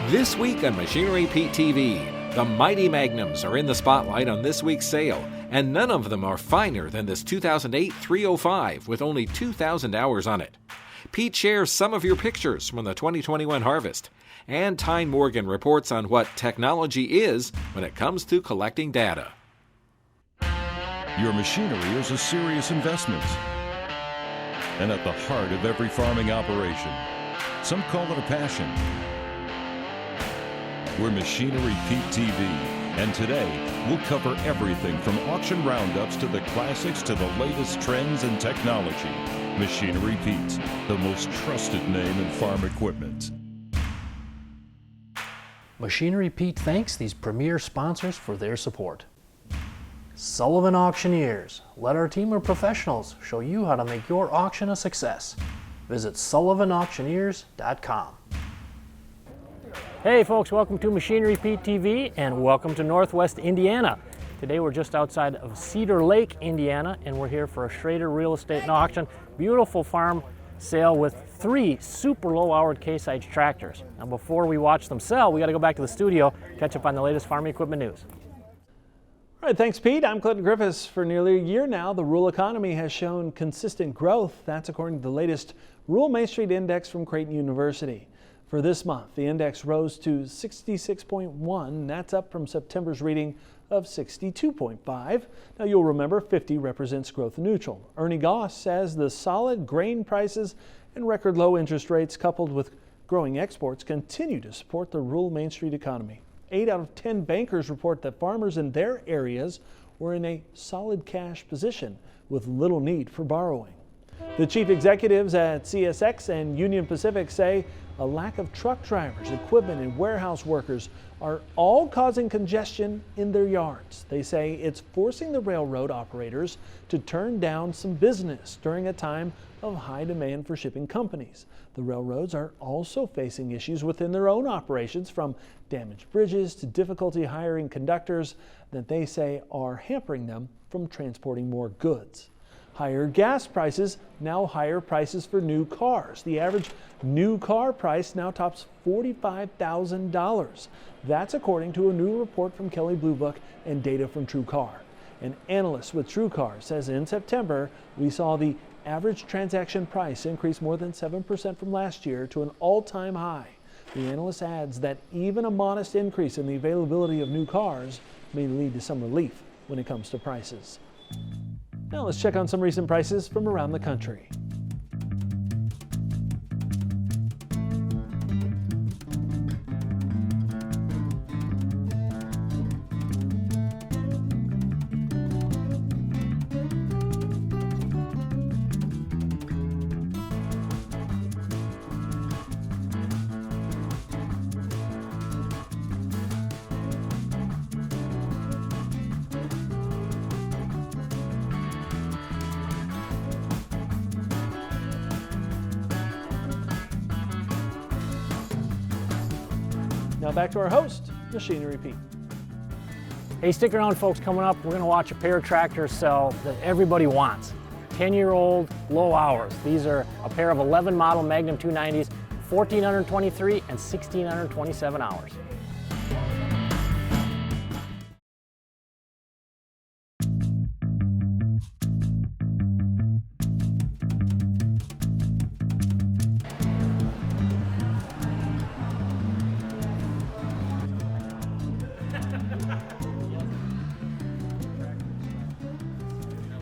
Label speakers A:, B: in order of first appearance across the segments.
A: This week on Machinery Pete TV, the mighty Magnums are in the spotlight on this week's sale, and none of them are finer than this 2008 305 with only 2,000 hours on it. Pete shares some of your pictures from the 2021 harvest, and Tyne Morgan reports on what technology is when it comes to collecting data.
B: Your machinery is a serious investment and at the heart of every farming operation. Some call it a passion. We're Machinery Pete TV, and today we'll cover everything from auction roundups to the classics to the latest trends and technology. Machinery Pete, the most trusted name in farm equipment.
C: Machinery Pete thanks these premier sponsors for their support. Sullivan Auctioneers. Let our team of professionals show you how to make your auction a success. Visit sullivanauctioneers.com. Hey folks, welcome to Machinery Pete TV and welcome to Northwest Indiana. Today we're just outside of Cedar Lake, Indiana, and we're here for a Schrader Real Estate and Auction. Beautiful farm sale with 3 super low-hourd case-size tractors. Now before we watch them sell, we got to go back to the studio, catch up on the latest farming equipment news.
D: All right, thanks Pete. I'm Clinton Griffiths. For nearly a year now, the rural economy has shown consistent growth. That's according to the latest Rural Main Street Index from Creighton University. For this month, the index rose to 66.1. That's up from September's reading of 62.5. Now you'll remember 50 represents growth neutral. Ernie Goss says the solid grain prices and record low interest rates coupled with growing exports continue to support the rural Main Street economy. 8 out of 10 bankers report that farmers in their areas were in a solid cash position with little need for borrowing. The chief executives at CSX and Union Pacific say a lack of truck drivers, equipment, and warehouse workers are all causing congestion in their yards. They say it's forcing the railroad operators to turn down some business during a time of high demand for shipping companies. The railroads are also facing issues within their own operations, from damaged bridges to difficulty hiring conductors that they say are hampering them from transporting more goods. Higher gas prices, now higher prices for new cars. The average new car price now tops $45,000. That's according to a new report from Kelley Blue Book and data from TrueCar. An analyst with TrueCar says in September, we saw the average transaction price increase more than 7% from last year to an all-time high. The analyst adds that even a modest increase in the availability of new cars may lead to some relief when it comes to prices. Now let's check on some recent prices from around the country. Now back to our host, Machinery Pete.
C: Hey, stick around folks, coming up we're going to watch a pair of tractors sell that everybody wants. 10-year-old, low hours. These are a pair of 11 model Magnum 290s, 1,423 and 1,627 hours.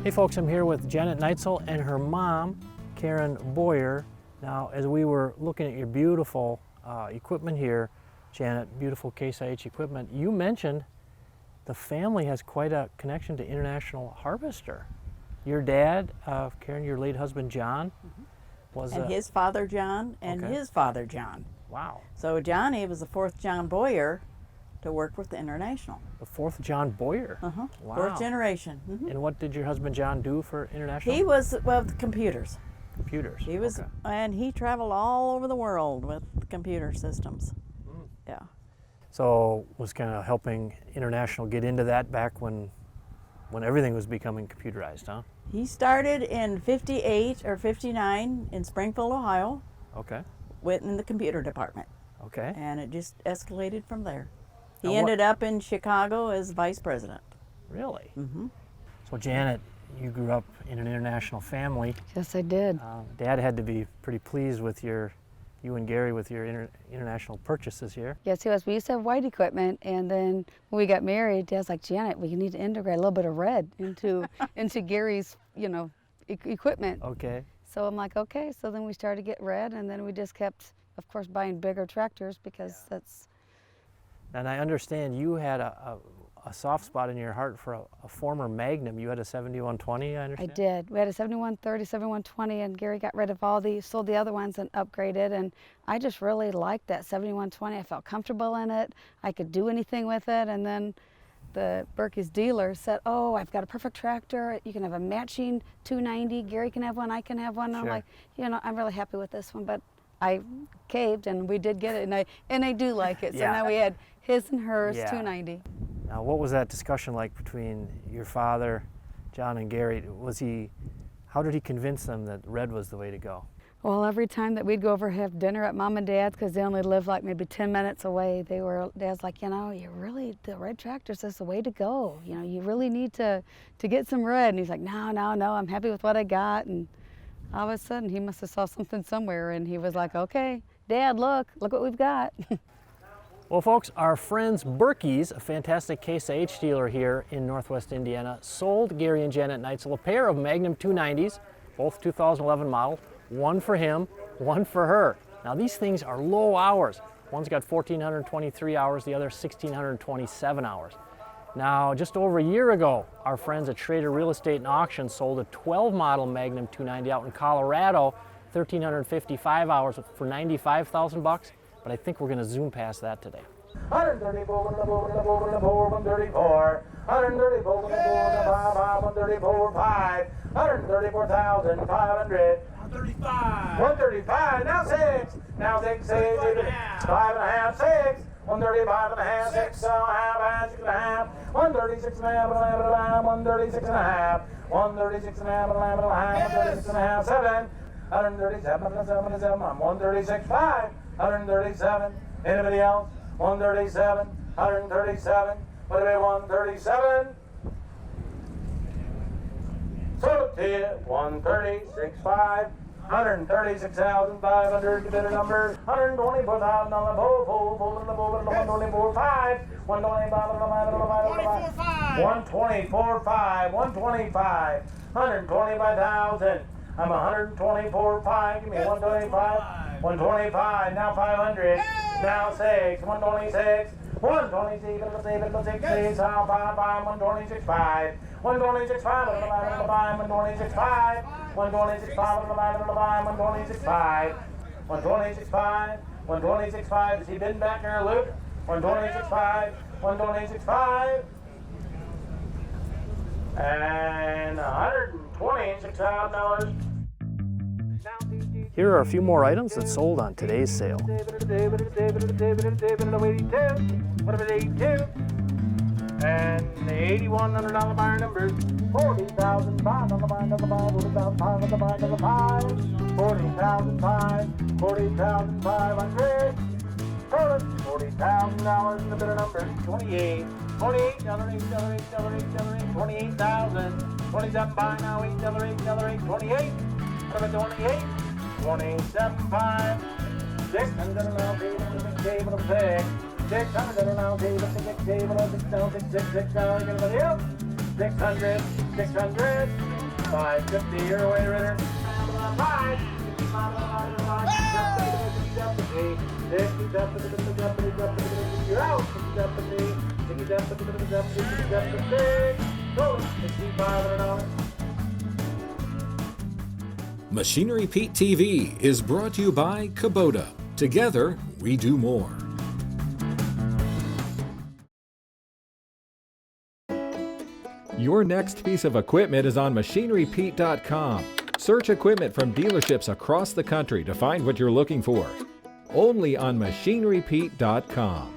C: Hey folks, I'm here with Janet Neitzel and her mom, Karen Boyer. Now, as we were looking at your beautiful equipment here, Janet, beautiful Case IH equipment, you mentioned the family has quite a connection to International Harvester. Your dad, Karen, your late husband John, was
E: and his father John and his father John.
C: Wow.
E: So Johnny was the 4th John Boyer to work with the International.
C: The 4th John Boyer? Wow.
E: 4th generation.
C: And what did your husband John do for International?
E: He was, well, with computers.
C: Computers.
E: He was, and he traveled all over the world with computer systems. Yeah.
C: So was kind of helping International get into that back when everything was becoming computerized, huh?
E: He started in 58 or 59 in Springfield, Ohio.
C: Okay.
E: Went in the computer department.
C: Okay.
E: And it just escalated from there. He
C: Now
E: ended up in Chicago as vice president.
C: Really?
E: Mm-hmm.
C: So Janet, you grew up in an international family.
F: Yes, I did.
C: Dad had to be pretty pleased with you and Gary with your international purchases here.
F: Yes, he was. We used to have white equipment, and then when we got married, Dad's like, Janet, we need to integrate a little bit of red into Gary's, equipment.
C: Okay.
F: So I'm like, okay. So then we started to get red, and then we just kept, of course, buying bigger tractors because that's.
C: And I understand you had a soft spot in your heart for a former Magnum. You had a 7120, I understand?
F: I did. We had a 7130, 7120, and Gary got rid of sold the other ones and upgraded, and I just really liked that 7120. I felt comfortable in it. I could do anything with it, and then the Berkey's dealer said, oh, I've got a perfect tractor. You can have a matching 290. Gary can have one, I can have one.
C: Sure.
F: I'm like, I'm really happy with this one, but I caved, and we did get it, and I do like it. So
C: Yeah.
F: now we had his and hers,
C: Yeah.
F: 290.
C: Now, what was that discussion like between your father, John, and Gary? How did he convince them that red was the way to go?
F: Well, every time that we'd go over have dinner at Mom and Dad's, because they only lived like maybe 10 minutes away, Dad's like, the red tractors is the way to go. You really need to get some red. And he's like, no, I'm happy with what I got. And all of a sudden, he must have saw something somewhere, and he was like, okay, Dad, look what we've got.
C: Well, folks, our friends Berkey's, a fantastic Case IH dealer here in Northwest Indiana, sold Gary and Janet Neitzel a pair of Magnum 290s, both 2011 model, one for him, one for her. Now, these things are low hours. One's got 1,423 hours, the other 1,627 hours. Now, just over a year ago, our friends at Schrader Real Estate and Auction sold a 12 model Magnum 290 out in Colorado, 1,355 hours for $95,000. But I think we're going to zoom past that today.
G: 134, 134, 134, 134, 5, 134,500. 135. 135. Now 6. Now 6, 6, 5.5, 6. 135.5, 6.5, 6.5. 136.5, 136.5. 136.5, 136.5, 7. 137, 136.5. 137. Anybody else? 137. 137. What about 137? So 136.5. 136,500 to bidder number. 124,000 on the pole, 124.5. 124.5. 125. 125,000. I'm 124.5. Give me 125. 125. Now 500. Now 6. 126. 126. 126. 126.5. 126.5. 126.5. 126.5. 126.5. 126.5. Has he been back there, Luke? 126.5. 126.5. And $126,000.
C: Here are a few more items that sold on today's sale.
G: What if it's 82? And the $8,100 buyer numbers, 40,005 on the buy, on the buy, 40,005 on the buy, on the buy, 40,005, 40,500, $40,000 in the bidder numbers, 28, $28,000, 28,000, 27 buy now, $8,000, 28, what about 28, 27.5, 600 now, table of 6. 600 now, table of 6, table of 6, down 6, 6, 6, down, anybody else? 600, 600, 550, you're away, Ritter. 5, you're out, 65.
A: Machinery Pete TV is brought to you by Kubota. Together, we do more. Your next piece of equipment is on MachineryPete.com. Search equipment from dealerships across the country to find what you're looking for. Only on MachineryPete.com.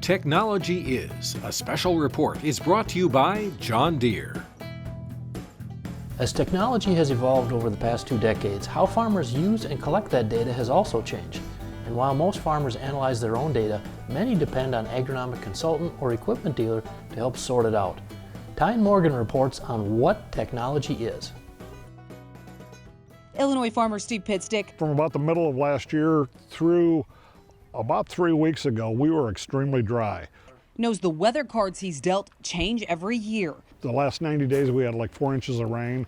A: Technology Is. A special report is brought to you by John Deere.
C: As technology has evolved over the past 2 decades, how farmers use and collect that data has also changed. And while most farmers analyze their own data, many depend on agronomic consultant or equipment dealer to help sort it out. Tyne Morgan reports on what technology is.
H: Illinois farmer Steve Pitstick.
I: From about the middle of last year through about 3 weeks ago, we were extremely dry.
H: Knows the weather cards he's dealt change every year.
I: The last 90 days we had like 4 inches of rain,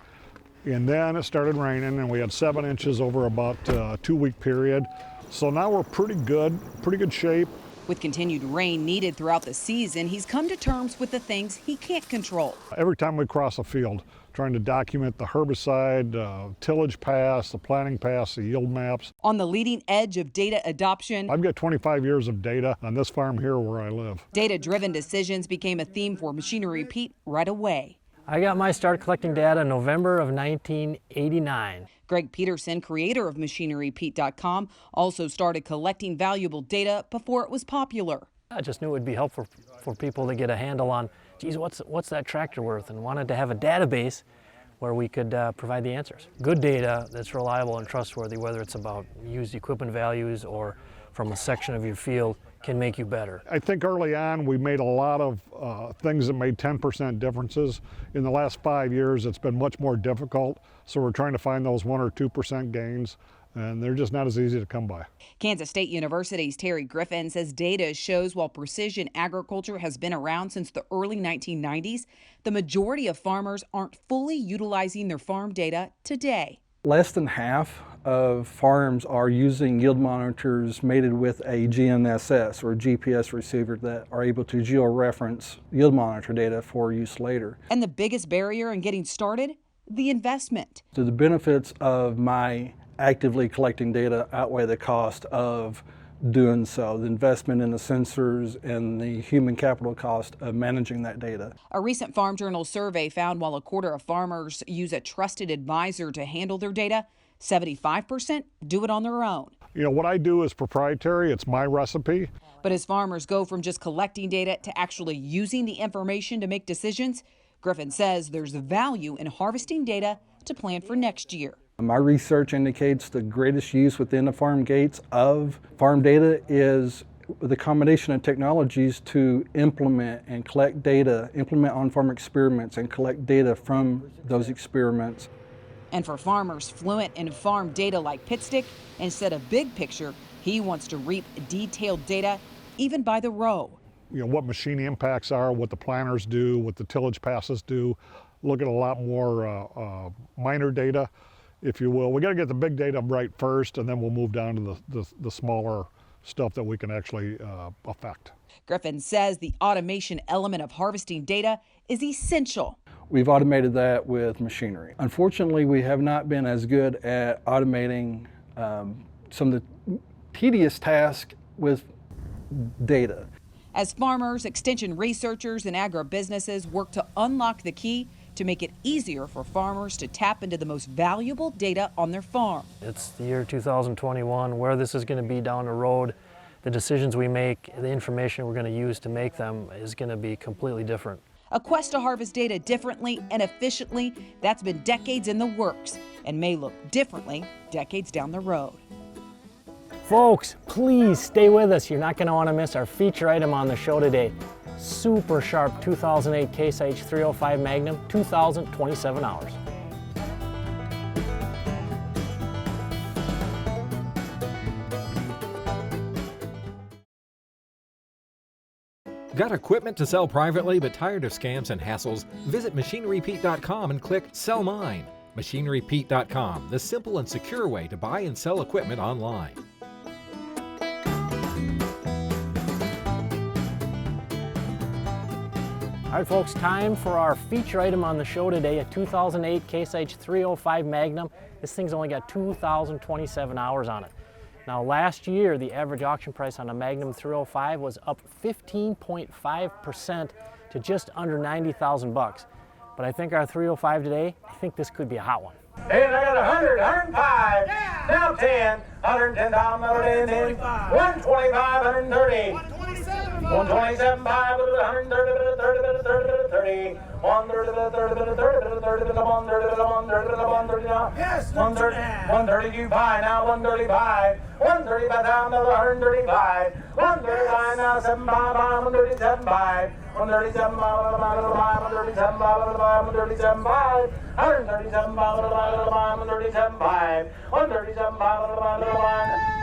I: and then it started raining and we had 7 inches over about a 2-week period. So now we're pretty good shape.
H: With continued rain needed throughout the season, he's come to terms with the things he can't control.
I: Every time we cross a field, trying to document the herbicide, tillage pass, the planting pass, the yield maps.
H: On the leading edge of data adoption,
I: I've got 25 years of data on this farm here where I live.
H: Data-driven decisions became a theme for Machinery Pete right away.
C: I got my start collecting data in November of 1989.
H: Greg Peterson, creator of MachineryPete.com, also started collecting valuable data before it was popular.
C: I just knew it would be helpful for people to get a handle on, geez, what's that tractor worth, and wanted to have a database where we could provide the answers. Good data that's reliable and trustworthy, whether it's about used equipment values or from a section of your field, can make you better.
I: I think early on we made a lot of things that made 10% differences. In the last 5 years it's been much more difficult, so we're trying to find those 1 or 2% gains, and they're just not as easy to come by.
H: Kansas State University's Terry Griffin says data shows while precision agriculture has been around since the early 1990s, the majority of farmers aren't fully utilizing their farm data today.
J: Less than half of farms are using yield monitors mated with a GNSS or GPS receiver that are able to georeference yield monitor data for use later.
H: And the biggest barrier in getting started? The investment.
J: So the benefits of my actively collecting data outweigh the cost of doing so. The investment in the sensors and the human capital cost of managing that data.
H: A recent Farm Journal survey found while a quarter of farmers use a trusted advisor to handle their data, 75% do it on their own.
I: You know, what I do is proprietary, it's my recipe.
H: But as farmers go from just collecting data to actually using the information to make decisions, Griffin says there's value in harvesting data to plan for next year.
J: My research indicates the greatest use within the farm gates of farm data is the combination of technologies to implement and collect data, implement on-farm experiments and collect data from those experiments.
H: And for farmers fluent in farm data like Pitstick, instead of big picture, he wants to reap detailed data even by the row.
I: You know, what machine impacts are, what the planters do, what the tillage passes do, look at a lot more minor data, if you will. We got to get the big data right first, and then we'll move down to the smaller stuff that we can actually affect.
H: Griffin says the automation element of harvesting data is essential.
J: We've automated that with machinery. Unfortunately, we have not been as good at automating some of the tedious tasks with data.
H: As farmers, extension researchers, and agribusinesses work to unlock the key to make it easier for farmers to tap into the most valuable data on their farm.
C: It's the year 2021, where this is going to be down the road. The decisions we make, the information we're going to use to make them is going to be completely different.
H: A quest to harvest data differently and efficiently, that's been decades in the works and may look differently decades down the road.
C: Folks, please stay with us. You're not going to want to miss our feature item on the show today. Super sharp 2008 Case IH 305 Magnum, 2,027 hours.
A: Got equipment to sell privately but tired of scams and hassles? Visit MachineryPete.com and click Sell Mine. MachineryPete.com, the simple and secure way to buy and sell equipment online.
C: All right, folks, time for our feature item on the show today, a 2008 Case IH 305 Magnum. This thing's only got 2,027 hours on it. Now, last year, the average auction price on a Magnum 305 was up 15.5% to just under 90,000 bucks. But I think our 305 today, I think this could be a hot one.
G: And I got 100, 105, now 10, $110 melody, 125, 130, 127. 127.5, 130, 30, 130, yes, 132 pie now, 135, 135 down to 135, 135 now, 75, 137 5, 137 137 137 5, 137 137 5, 137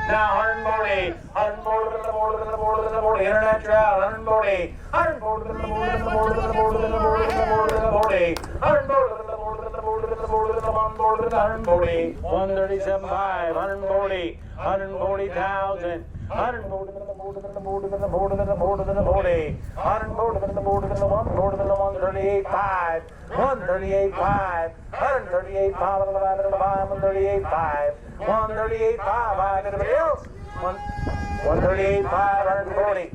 G: now 140, 140, internet trail, 140, 137 5, 140, 140,000. 140, 138 5, 138 5, 138 5, 138 5, 138 5, anybody else? 138 5, 140.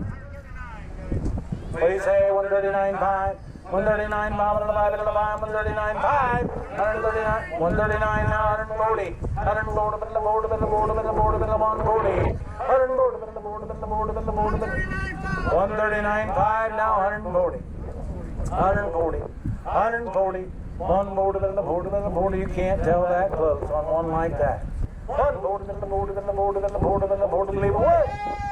G: What do you say? 139 5. 139 5, 139 5, 139, 139 now, 140, 139 5 now, 140, 140, 140, one more than the border, you can't tell that close on one like that. One border than the border, than the border, than the border, than the border, leave away.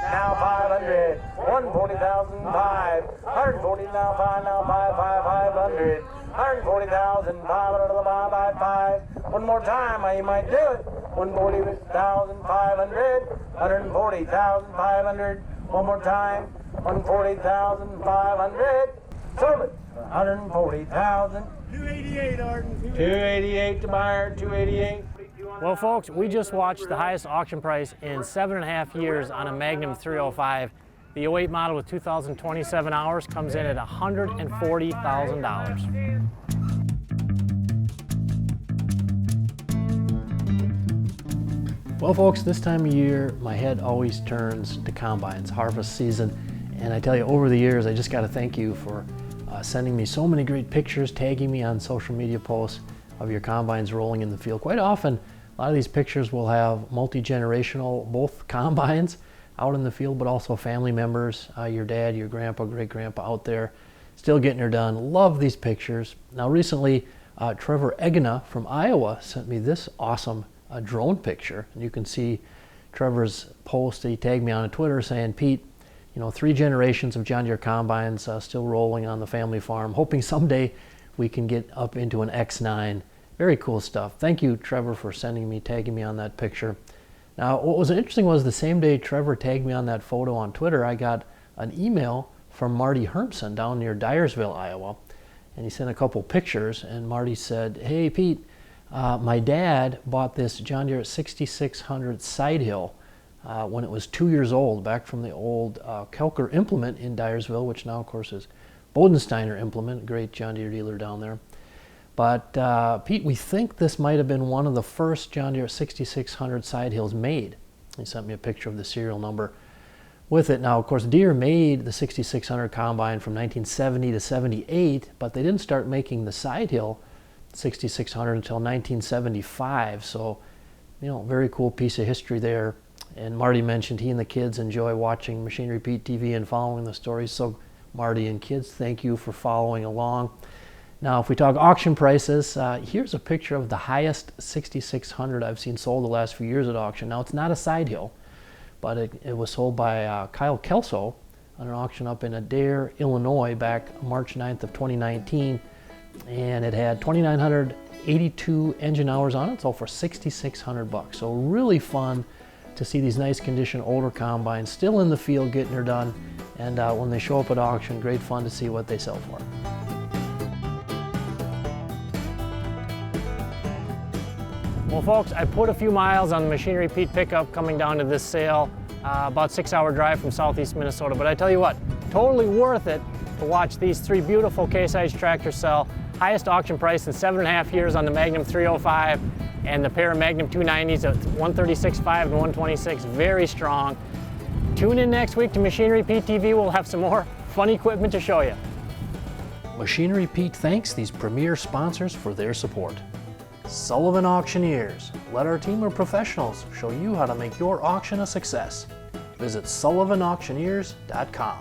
G: Now 500, 140,000, 5, 140 now, 5, now 5, 500, 140,000, 5, 5. One more time, you might do it. 140,500, 140,500. One more time, 140,500. Sold it. 140,000. 288, Arden. 288 to buyer, 288.
C: Well, folks, we just watched the highest auction price in 7.5 years on a Magnum 305. The 08 model with 2,027 hours comes in at $140,000. Well, folks, this time of year, my head always turns to combines, harvest season. And I tell you, over the years, I just got to thank you for sending me so many great pictures, tagging me on social media posts of your combines rolling in the field. Quite often, a lot of these pictures will have multi-generational, both combines out in the field, but also family members, your dad, your grandpa, great-grandpa out there, still getting her done. Love these pictures. Now recently, Trevor Egena from Iowa sent me this awesome drone picture. And you can see Trevor's post, he tagged me on Twitter saying, Pete, 3 generations of John Deere combines still rolling on the family farm, hoping someday we can get up into an X9. Very cool stuff. Thank you, Trevor, for tagging me on that picture. Now, what was interesting was the same day Trevor tagged me on that photo on Twitter, I got an email from Marty Hermson down near Dyersville, Iowa. And he sent a couple pictures, and Marty said, hey, Pete, my dad bought this John Deere 6600 side hill when it was 2 years old, back from the old Kelker implement in Dyersville, which now, of course, is Bodensteiner implement, a great John Deere dealer down there. But Pete, we think this might have been one of the first John Deere 6600 side hills made. He sent me a picture of the serial number with it. Now, of course, Deere made the 6600 combine from 1970 to 78, but they didn't start making the side hill 6600 until 1975. So, very cool piece of history there. And Marty mentioned he and the kids enjoy watching Machinery Pete TV and following the stories. So, Marty and kids, thank you for following along. Now, if we talk auction prices, here's a picture of the highest 6600 I've seen sold the last few years at auction. Now, it's not a side hill, but it was sold by Kyle Kelso on an auction up in Adair, Illinois, back March 9th of 2019. And it had 2,982 engine hours on it, sold for $6,600. So really fun to see these nice condition older combines still in the field getting her done. And when they show up at auction, great fun to see what they sell for. Well, folks, I put a few miles on the Machinery Pete pickup coming down to this sale, about 6-hour drive from southeast Minnesota. But I tell you what, totally worth it to watch these 3 beautiful case-IH tractors sell. Highest auction price in 7.5 years on the Magnum 305 and the pair of Magnum 290s at 136.5 and 126, very strong. Tune in next week to Machinery Pete TV. We'll have some more fun equipment to show you. Machinery Pete thanks these premier sponsors for their support. Sullivan Auctioneers. Let our team of professionals show you how to make your auction a success. Visit sullivanauctioneers.com.